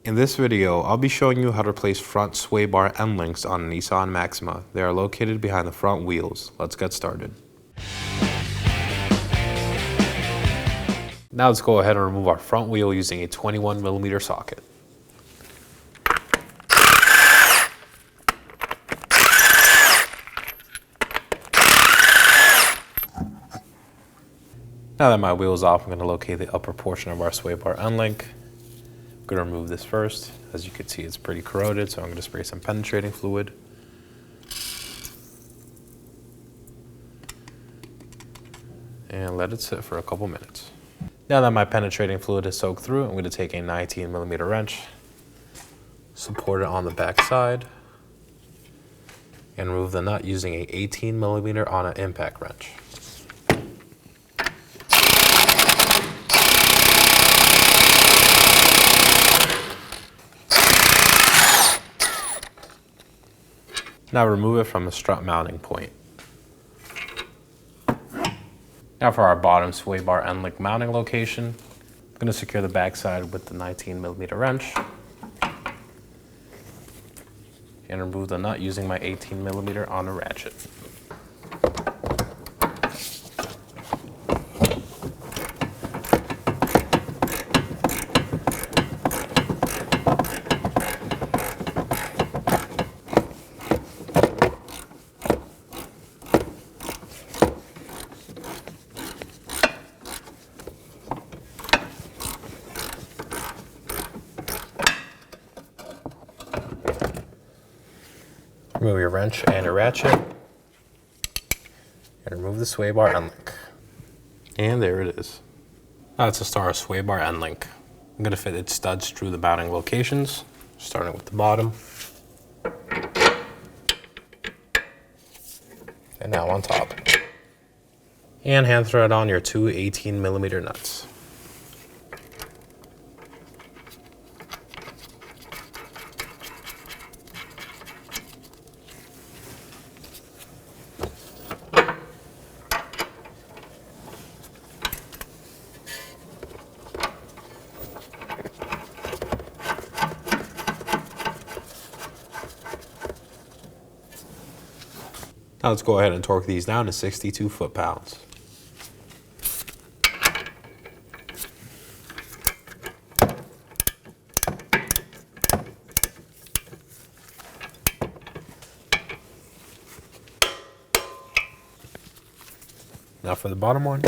In this video, I'll be showing you how to replace front sway bar end links on a Nissan Maxima. They are located behind the front wheels. Let's get started. Now let's go ahead and remove our front wheel using a 21mm socket. Now that my wheel is off, I'm going to locate the upper portion of our sway bar end link. I'm going to remove this first. As you can see, it's pretty corroded, so I'm going to spray some penetrating fluid. And let it sit for a couple minutes. Now that my penetrating fluid is soaked through, I'm going to take a 19mm wrench, support it on the back side, and remove the nut using a 18mm on an impact wrench. Now remove it from the strut mounting point. Now for our bottom sway bar end link mounting location, I'm going to secure the backside with the 19mm wrench and remove the nut using my 18mm on a ratchet. Remove your wrench and your ratchet, and remove the sway bar end link. And there it is. Now let's install our sway bar end link. I'm going to fit its studs through the mounting locations, starting with the bottom. And now on top. And hand thread on your two 18mm nuts. Now let's go ahead and torque these down to 62 foot-pounds. Now for the bottom one.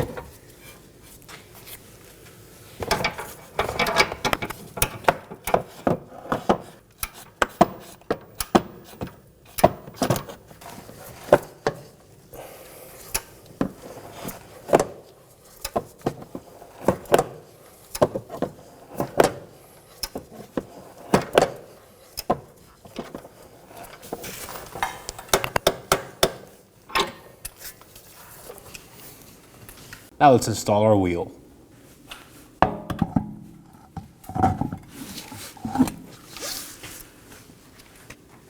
Now let's install our wheel. I'm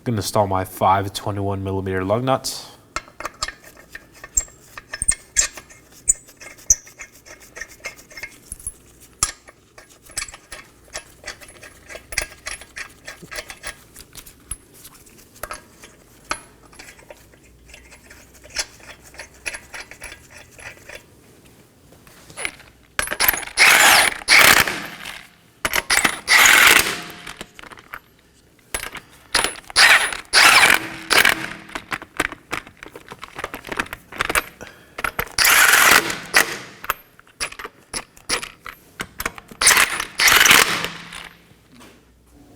going to install my 5 21mm lug nuts.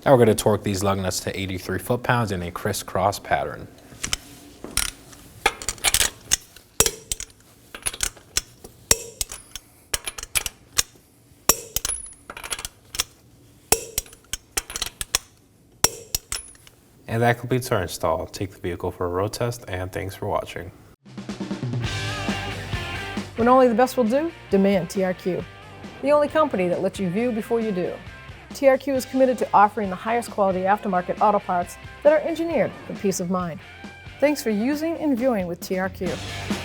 Now we're going to torque these lug nuts to 83 foot-pounds in a crisscross pattern. And that completes our install. Take the vehicle for a road test, and thanks for watching. When only the best will do, demand TRQ. The only company that lets you view before you do. TRQ is committed to offering the highest quality aftermarket auto parts that are engineered for peace of mind. Thanks for using and viewing with TRQ.